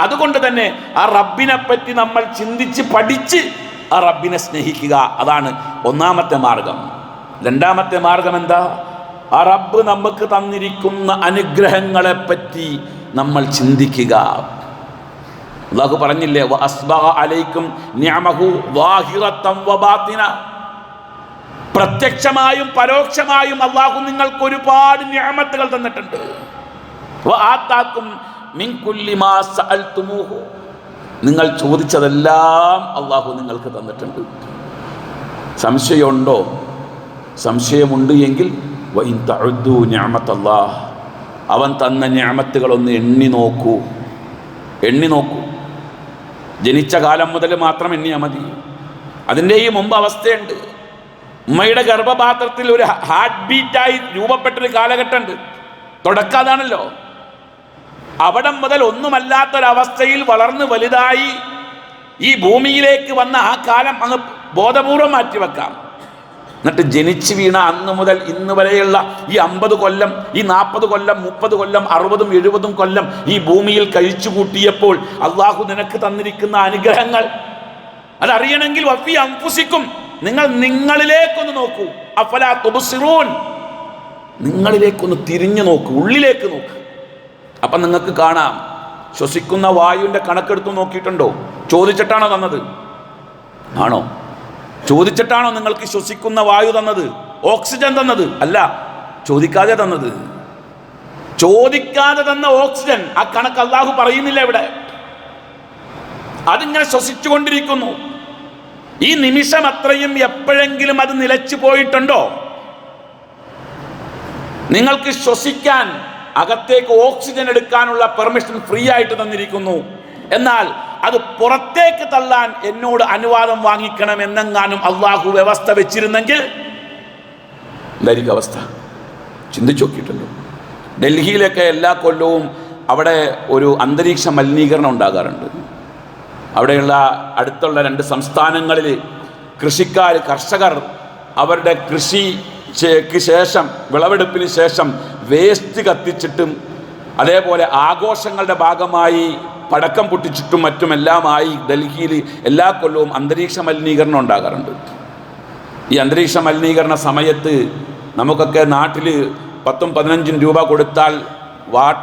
അതുകൊണ്ട് തന്നെ ആ റബ്ബിനെ പറ്റി നമ്മൾ ചിന്തിച്ച് പഠിച്ച് ആ റബ്ബിനെ സ്നേഹിക്കുക. അതാണ് ഒന്നാമത്തെ മാർഗം. രണ്ടാമത്തെ മാർഗം എന്താ? ആ റബ്ബ് നമുക്ക് തന്നിരിക്കുന്ന അനുഗ്രഹങ്ങളെ പറ്റി നമ്മൾ ചിന്തിക്കുക. അല്ലാഹു പറഞ്ഞില്ലേ, വഅസ്ബഗ അലൈക്കും നിഅമഹു ളാഹിറത്തൻ വബാത്തിന, പ്രത്യക്ഷമായും പരോക്ഷമായും അല്ലാഹു നിങ്ങൾക്ക് ഒരുപാട് നിഅമത്തുകൾ തന്നിട്ടുണ്ട്. വആതാക്കും മിൻ കുല്ലി മാ സഅൽതുമൂഹു, നിങ്ങൾ ചോദിച്ചതെല്ലാം അല്ലാഹു നിങ്ങൾക്ക് തന്നിട്ടുണ്ട്. സംശയമുണ്ടോ? സംശയമുണ്ട് എങ്കിൽ വഇൻ തഉദ്ദു നിഅമത്തല്ലാഹ്, അവൻ തന്ന നിഅമത്തുകളൊന്ന് എണ്ണി നോക്കൂ. ജനിച്ച കാലം മുതൽ മാത്രം എണ്ണിയാൽ മതി. അതിൻ്റെ ഈ മുമ്പ് അവസ്ഥയുണ്ട്. ഉമ്മയുടെ ഗർഭപാത്രത്തിൽ ഒരു ഹാർട്ട് ബീറ്റായി രൂപപ്പെട്ടൊരു കാലഘട്ടമുണ്ട്. തുടക്കം അതാണല്ലോ. അവിടം മുതൽ ഒന്നുമല്ലാത്തൊരവസ്ഥയിൽ വളർന്ന് വലുതായി ഈ ഭൂമിയിലേക്ക് വന്ന ആ കാലം അങ്ങ് ബോധപൂർവം മാറ്റിവെക്കാം. എന്നിട്ട് ജനിച്ചു വീണ അന്ന് മുതൽ ഇന്ന് വരെയുള്ള ഈ 50 കൊല്ലം, ഈ 40 കൊല്ലം, 30 കൊല്ലം, 60ഉം 70ഉം കൊല്ലം ഈ ഭൂമിയിൽ കഴിച്ചു കൂട്ടിയപ്പോൾ അള്ളാഹു നിനക്ക് തന്നിരിക്കുന്ന അനുഗ്രഹങ്ങൾ അതറിയണമെങ്കിൽ വഫി അൻഫുസിക്കും, നിങ്ങൾ നിങ്ങളിലേക്കൊന്ന് നോക്കൂ. അഫലാ തുബ്സിറൂൻ, നിങ്ങളിലേക്കൊന്ന് തിരിഞ്ഞു നോക്കൂ, ഉള്ളിലേക്ക് നോക്ക്. അപ്പം നിങ്ങൾക്ക് കാണാം. ശ്വസിക്കുന്ന വായുവിൻ്റെ കണക്കെടുത്ത് നോക്കിയിട്ടുണ്ടോ? ചോദിച്ചിട്ടാണോ തന്നത്? ആണോ? ചോദിച്ചിട്ടാണോ നിങ്ങൾക്ക് ശ്വസിക്കുന്ന വായു തന്നത്, ഓക്സിജൻ തന്നത്? അല്ല, ചോദിക്കാതെ തന്നത്. ചോദിക്കാതെ തന്ന ഓക്സിജൻ, ആ കണക്ക് അല്ലാഹു പറയുന്നില്ല ഇവിടെ. അതിങ്ങനെ ശ്വസിച്ചുകൊണ്ടിരിക്കുന്നു. ഈ നിമിഷം അത്രയും എപ്പോഴെങ്കിലും അത് നിലച്ചു പോയിട്ടുണ്ടോ? നിങ്ങൾക്ക് ശ്വസിക്കാൻ, അകത്തേക്ക് ഓക്സിജൻ എടുക്കാനുള്ള പെർമിഷൻ ഫ്രീ ആയിട്ട് തന്നിരിക്കുന്നു. എന്നാൽ അത് പുറത്തേക്ക് തള്ളാൻ എന്നോട് അനുവാദം വാങ്ങിക്കണം എന്നെങ്ങാനും അള്ളാഹു വ്യവസ്ഥ വെച്ചിരുന്നെങ്കിൽ എന്തായിരിക്കും അവസ്ഥ? ചിന്തിച്ചു നോക്കിയിട്ടുണ്ടോ? ഡൽഹിയിലൊക്കെ എല്ലാ കൊല്ലവും അവിടെ ഒരു അന്തരീക്ഷ മലിനീകരണം ഉണ്ടാകാറുണ്ട്. അവിടെയുള്ള അടുത്തുള്ള 2 സംസ്ഥാനങ്ങളിൽ കർഷകർ അവരുടെ കൃഷിക്ക് ശേഷം, വിളവെടുപ്പിന് ശേഷം വേസ്റ്റ് കത്തിച്ചിട്ടും അതേപോലെ ആഘോഷങ്ങളുടെ ഭാഗമായി പടക്കം പൊട്ടിച്ചിട്ടും മറ്റുമെല്ലാമായി ഡൽഹിയിൽ എല്ലാ കൊല്ലവും അന്തരീക്ഷ മലിനീകരണം ഉണ്ടാകാറുണ്ട്. ഈ അന്തരീക്ഷ മലിനീകരണ സമയത്ത് നമുക്കൊക്കെ നാട്ടിൽ 10-15 രൂപ കൊടുത്താൽ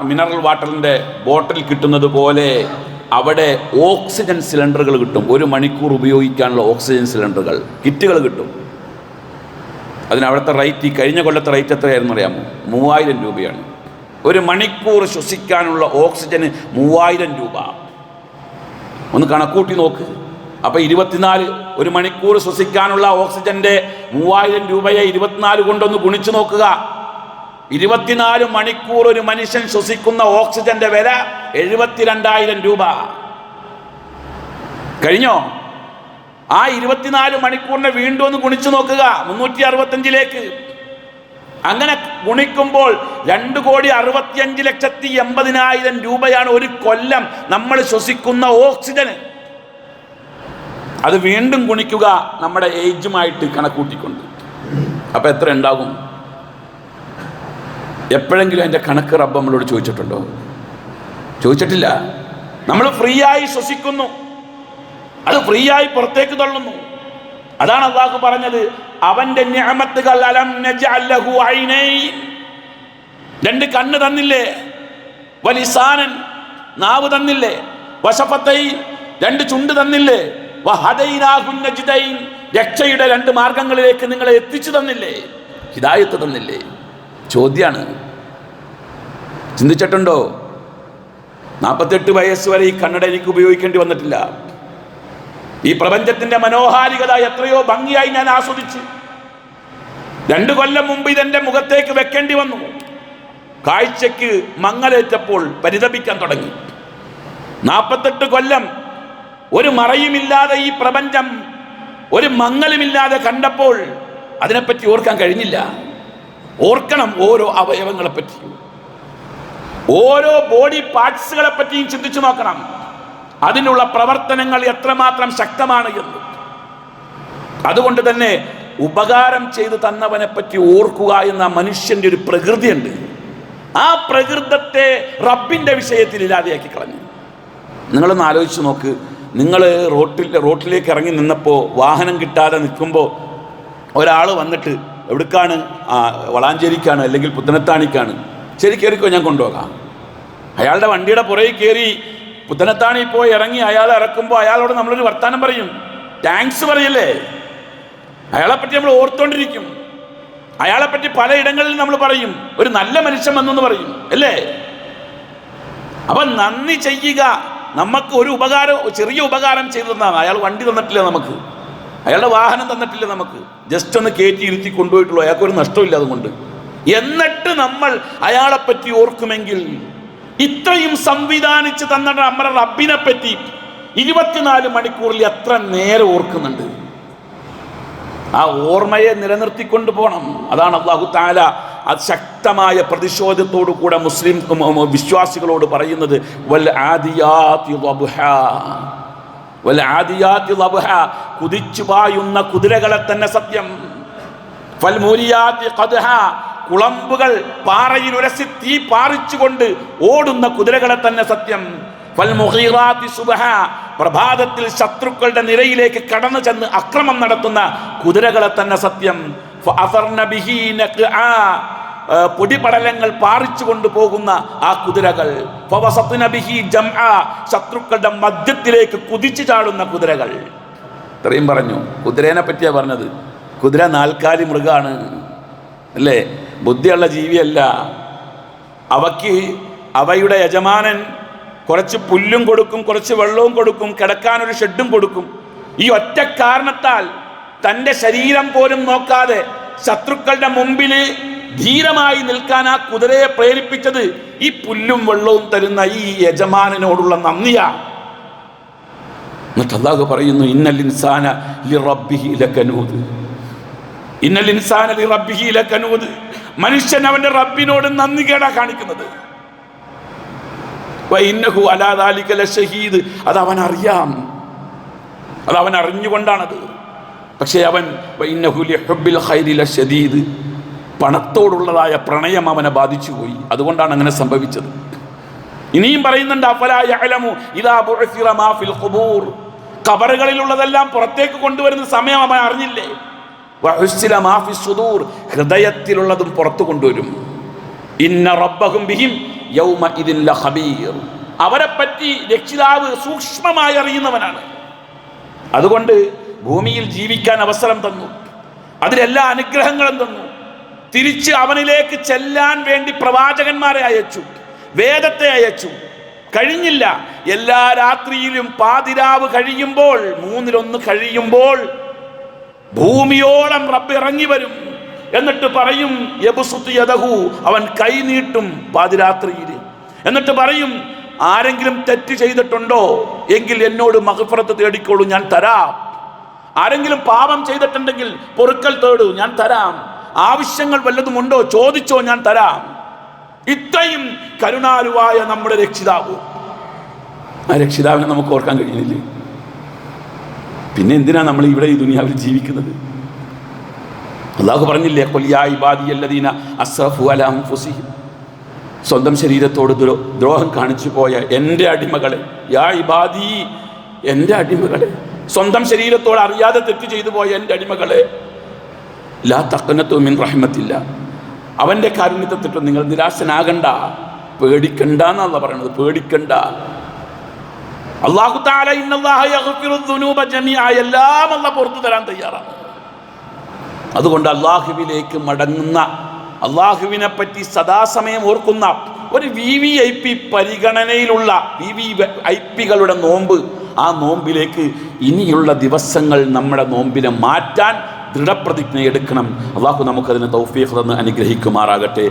മിനറൽ വാട്ടറിൻ്റെ ബോട്ടിൽ കിട്ടുന്നത് പോലെ അവിടെ ഓക്സിജൻ സിലിണ്ടറുകൾ കിട്ടും. 1 മണിക്കൂർ ഉപയോഗിക്കാനുള്ള ഓക്സിജൻ സിലിണ്ടറുകൾ കിറ്റുകൾ കിട്ടും. അവിടുത്തെ റേറ്റ്, ഈ കഴിഞ്ഞ കൊല്ലത്തെ റേറ്റ് എത്രയായിരുന്നു അറിയാമോ? 3000 രൂപയാണ്. 1 മണിക്കൂർ ശ്വസിക്കാനുള്ള ഓക്സിജന് 3000 രൂപ. ഒന്ന് കണക്കൂട്ടി നോക്ക്. അപ്പം 24, 1 മണിക്കൂർ ശ്വസിക്കാനുള്ള ഓക്സിജന്റെ 3000 രൂപയെ 24 കൊണ്ടൊന്ന് ഗുണിച്ചു നോക്കുക. 24 മണിക്കൂർ ഒരു മനുഷ്യൻ ശ്വസിക്കുന്ന ഓക്സിജന്റെ വില 72,000 രൂപ. കഴിഞ്ഞോ? ആ 24 മണിക്കൂറിനെ വീണ്ടും ഒന്ന് ഗുണിച്ചു നോക്കുക 365ലേക്ക്. അങ്ങനെ ഗുണിക്കുമ്പോൾ 2,65,80,000 രൂപയാണ് ഒരു കൊല്ലം നമ്മൾ ശ്വസിക്കുന്ന ഓക്സിജന്. അത് വീണ്ടും ഗുണിക്കുക നമ്മുടെ ഏജുമായിട്ട് കണക്കൂട്ടിക്കൊണ്ട്. അപ്പം എത്ര ഉണ്ടാകും? എപ്പോഴെങ്കിലും അതിൻ്റെ കണക്ക് റബ്ബ് നമ്മളോട് ചോദിച്ചിട്ടുണ്ടോ? ചോദിച്ചിട്ടില്ല. നമ്മൾ ഫ്രീ ആയി ശ്വസിക്കുന്നു, അത് ഫ്രീ ആയി പുറത്തേക്ക് തള്ളുന്നു. അതാണ് അല്ലാഹു പറഞ്ഞത്, അവന്റെ നിഅമത്തുകൾ അലം നജ്അൽ ലഹു ഐനൈൻ, 2 കണ്ണ് തന്നില്ലേ, വലിസാനൻ നാവ് തന്നില്ലേ, വശഫത്തൈൻ 2 ചുണ്ട് തന്നില്ലേ, വഹദൈനാഹു നജ്ദൈൻ രക്ഷയുടെ 2 മാർഗങ്ങളിലേക്ക് നിങ്ങളെ എത്തിച്ചു തന്നില്ലേ, ഹിദായത്ത് തന്നില്ലേ? ചോദ്യമാണ്. ചിന്തിച്ചിട്ടുണ്ടോ? 48 വയസ്സ് വരെ ഈ കണ്ണട എനിക്ക് ഉപയോഗിക്കേണ്ടി വന്നിട്ടില്ല. ഈ പ്രപഞ്ചത്തിന്റെ മനോഹാരികത എത്രയോ ഭംഗിയായി ഞാൻ ആസ്വദിച്ച് 2 കൊല്ലം മുമ്പ് ഇതെന്റെ മുഖത്തേക്ക് വെക്കേണ്ടി വന്നു. കാഴ്ചക്ക് മങ്ങലേറ്റപ്പോൾ പരിതപിക്കാൻ തുടങ്ങി. 48 കൊല്ലം ഒരു മറയുമില്ലാതെ ഈ പ്രപഞ്ചം ഒരു മങ്ങലുമില്ലാതെ കണ്ടപ്പോൾ അതിനെപ്പറ്റി ഓർക്കാൻ കഴിഞ്ഞില്ല. ഓർക്കണം ഓരോ അവയവങ്ങളെ പറ്റിയും, ഓരോ ബോഡി പാർട്സുകളെ പറ്റിയും ചിന്തിച്ചു നോക്കണം. അതിനുള്ള പ്രവർത്തനങ്ങൾ എത്രമാത്രം ശക്തമാണ് എന്ന്. അതുകൊണ്ട് തന്നെ ഉപകാരം ചെയ്തു തന്നവനെ പറ്റി ഓർക്കുക എന്ന മനുഷ്യന്റെ ഒരു പ്രകൃതിയുണ്ട്. ആ പ്രകൃതത്തെ റബ്ബിന്റെ വിഷയത്തിൽ ഇല്ലാതെയാക്കി കളഞ്ഞു. നിങ്ങളൊന്ന് ആലോചിച്ച് നോക്ക്. നിങ്ങൾ റോട്ടിലേക്ക് ഇറങ്ങി നിന്നപ്പോൾ, വാഹനം കിട്ടാതെ നിൽക്കുമ്പോൾ ഒരാൾ വന്നിട്ട് എവിടേക്കാണ്? വളാഞ്ചേരിക്കാണ് അല്ലെങ്കിൽ പുത്തനത്താണിക്കാണ്. ശരി, കയറിക്കോ, ഞാൻ കൊണ്ടുപോകാം. അയാളുടെ വണ്ടിയുടെ പുറകിൽ കയറി പുത്തനത്താണി പോയി ഇറങ്ങി അയാൾ ഇറക്കുമ്പോൾ അയാളോട് നമ്മളൊരു വർത്താനം പറയും, താങ്ക്സ് പറയല്ലേ? അയാളെപ്പറ്റി നമ്മൾ ഓർത്തുകൊണ്ടിരിക്കും. അയാളെപ്പറ്റി പലയിടങ്ങളിൽ നമ്മൾ പറയും, ഒരു നല്ല മനുഷ്യൻ വന്നെന്ന് പറയും, അല്ലേ? അപ്പൊ നന്ദി ചെയ്യുക. നമുക്ക് ഒരു ഉപകാരം, ചെറിയ ഉപകാരം ചെയ്തു തന്നാണ്. അയാൾ വണ്ടി തന്നിട്ടില്ല നമുക്ക്, അയാളുടെ വാഹനം തന്നിട്ടില്ല നമുക്ക്, ജസ്റ്റ് ഒന്ന് കയറ്റി ഇരുത്തി കൊണ്ടുപോയിട്ടുള്ളൂ. അയാൾക്കൊരു നഷ്ടമില്ല അതുകൊണ്ട്. എന്നിട്ട് നമ്മൾ അയാളെപ്പറ്റി ഓർക്കുമെങ്കിൽ, ഇത്രയും സംവിധാനിച്ച് തന്ന നമ്മുടെ റബ്ബിനെ പറ്റി 24 മണിക്കൂറിൽ എത്ര നേരം ഓർക്കുന്നുണ്ട്? ആ ഓർമ്മയെ നിലനിർത്തിക്കൊണ്ട് പോകണം. അതാണ് അല്ലാഹു തആല ശക്തമായ പ്രതിഷേധത്തോടു കൂടെ മുസ്ലിം വിശ്വാസികളോട് പറയുന്നത്, വൽ ആദിയാതി ളബ്ഹാ, വൽ ആദിയാതി ളബ്ഹാ, കുതിച്ചു പായുന്ന കുതിരകളെ തന്നെ സത്യം, ഫൽ മൂരിയാതി ഖദ്ഹാ, കുളമ്പുകൾ പാറയിൽ ഉരസി തീ പാറിച്ചുകൊണ്ട് ഓടുന്ന കുതിരകളെ തന്നെ സത്യം, ഫൽ മുഗീറാതി സുബ്ഹാ, പ്രഭാതത്തിൽ ശത്രുക്കളുടെ നിരയിലേക്ക് കടന്നു ചെന്ന് അക്രമം നടത്തുന്ന കുതിരകളെ തന്നെ സത്യം, ഫഅസർന ബിഹി നഖ്ആ, പൊടിപടലങ്ങൾ പാറിച്ചു കൊണ്ടുപോകുന്ന ആ കുതിരകൾ, ഫവസത്ന ബിഹി ജംആ, ശത്രുക്കളുടെ മധ്യത്തിലേക്ക് കുതിച്ചു ചാടുന്ന കുതിരകൾ. ഇത്രയും പറഞ്ഞു. കുതിരേനെ പറ്റിയാ പറഞ്ഞത്. കുതിര 4 മൃഗാണ്, അല്ലേ? ബുദ്ധിയുള്ള ജീവിയല്ല. അവയുടെ യജമാനൻ കുറച്ച് പുല്ലും കൊടുക്കും, കുറച്ച് വെള്ളവും കൊടുക്കും, കിടക്കാനൊരു ഷെഡും കൊടുക്കും. ഈ ഒറ്റ കാരണത്താൽ തൻ്റെ ശരീരം പോലും നോക്കാതെ ശത്രുക്കളുടെ മുമ്പിൽ ധീരമായി നിൽക്കാൻ ആ കുതിരയെ പ്രേരിപ്പിച്ചത് ഈ പുല്ലും വെള്ളവും തരുന്ന ഈ യജമാനനോടുള്ള നന്ദിയാ. എന്നിട്ട് അല്ലാഹു പറയുന്നു, ഇന്നൽ ഇൻസാന ലിറബ്ബിഹി ലകനൂദ്, ഇന്നൽ ഇൻസാന ലിറബ്ബിഹി ലകനൂദ്, മനുഷ്യൻ അവന്റെ റബ്ബിനോട് നന്ദി കേടാ കാണിക്കുന്നത്. വഇന്നഹു അലാ ദാലിക ലശഹീദ്, അത് അവൻ അറിയാം, അത് അവൻ അറിഞ്ഞുകൊണ്ടാണത്. പക്ഷേ അവൻ വഇന്നഹു ലിഹുബ്ബിൽ ഖൈരി ലശദീദ്, പണത്തോടുള്ളതായ പ്രണയം അവനെ ബാധിച്ചു പോയി. അതുകൊണ്ടാണ് അങ്ങനെ സംഭവിച്ചത്. ഇനിയും പറയുന്നുണ്ട്, അഫലാ യഅലമു ഇദാ ബുഇസിറ മാ ഫിൽ ഖുബൂർ, ഖബറുകളിലുള്ളതെല്ലാം പുറത്തേക്ക് കൊണ്ടുവരുന്ന സമയം അവൻ അറിഞ്ഞില്ലേ? വഹുസ്സില മാ ഫിസ് സുദൂർ, ഹൃദയത്തിലുള്ളതും പുറത്തു കൊണ്ടുവരും. ഇന്ന റബ്ബഹും ബിഹിം യൗമ ഇദിൻ ലഖബീർ, അവരെപ്പറ്റി രക്ഷിതാവ് സൂക്ഷ്മമായി അറിയുന്നവനാണ്. അതുകൊണ്ട് ഭൂമിയിൽ ജീവിക്കാൻ അവസരം തന്നു, അതിലെല്ലാ അനുഗ്രഹങ്ങളും തന്നു. തിരിച്ച് അവനിലേക്ക് ചെല്ലാൻ വേണ്ടി പ്രവാചകന്മാരെ അയച്ചു, വേദത്തെ അയച്ചു. കഴിഞ്ഞില്ല. എല്ലാ രാത്രിയിലും പാതിരാവ് കഴിയുമ്പോൾ, 1/3 കഴിയുമ്പോൾ ഭൂമിയോളം റബ്ബ് ഇറങ്ങി വരും. എന്നിട്ട് പറയും യബ്സുത്തു യദഹു, അവൻ കൈ നീട്ടും പാതിരാത്രിയിൽ. എന്നിട്ട് പറയും, ആരെങ്കിലും തെറ്റ് ചെയ്തിട്ടുണ്ടോ എങ്കിൽ എന്നോട് മഗ്ഫിറത്ത് തേടിക്കോളൂ, ഞാൻ തരാം. ആരെങ്കിലും പാപം ചെയ്തിട്ടുണ്ടെങ്കിൽ പൊറുക്കൽ തേടൂ, ഞാൻ തരാം. ആവശ്യങ്ങൾ വല്ലതുമുണ്ടോ ചോദിച്ചോ, ഞാൻ തരാം. ഇത്രയും കരുണാലുവായ നമ്മുടെ രക്ഷിതാവ്. ആ രക്ഷിതാവിനെ നമുക്ക് ഓർക്കാൻ കഴിയുന്നില്ലേ? പിന്നെ എന്തിനാ നമ്മൾ ഇവിടെ ഈ ദുനിയാവിൽ ജീവിക്കുന്നത്? അല്ലാഹു പറഞ്ഞില്ലേ, ഖുൽ യാ ഇബാദിയല്ലദീന അസ്റഫു അലാ അൻഫുസിഹിം, സ്വന്തം ശരീരത്തോട് ദ്രോഹം കാണിച്ചു പോയ എൻ്റെ അടിമകളെ, യാ ഇബാദി, എൻ്റെ അടിമകളെ, സ്വന്തം ശരീരത്തോട് അറിയാതെ തെറ്റ് ചെയ്തു പോയ എൻ്റെ അടിമകളെ, ലാ തഖ്നതു മിൻ റഹ്മത്തില്ല, അവൻ്റെ കാരുണ്യത്തെ തൊട്ട് നിങ്ങൾ നിരാശനാകണ്ട, പേടിക്കണ്ട എന്നല്ല പറയണത്, പേടിക്കണ്ട. അല്ലാഹു തആല ഇന്നല്ലാഹ യഗ്ഫിറു ദുനൂബ ജമീഅ, എല്ലാം അല്ലാഹു പുറത്തു തരാൻ തയ്യാറാണ്. അതുകൊണ്ട് അല്ലാഹുവിലേക്ക് മടങ്ങുന്ന, അള്ളാഹുവിനെ പറ്റി സദാസമയം ഓർക്കുന്ന ഒരു VVIP പരിഗണനയിലുള്ള VVIPകളുടെ നോമ്പ്, ആ നോമ്പിലേക്ക് ഇനിയുള്ള ദിവസങ്ങൾ നമ്മുടെ നോമ്പിനെ മാറ്റാൻ ദൃഢപ്രതിജ്ഞ എടുക്കണം. അള്ളാഹു നമുക്കതിന് തൗഫീഖ് തന്ന് അനുഗ്രഹിക്കുമാറാകട്ടെ.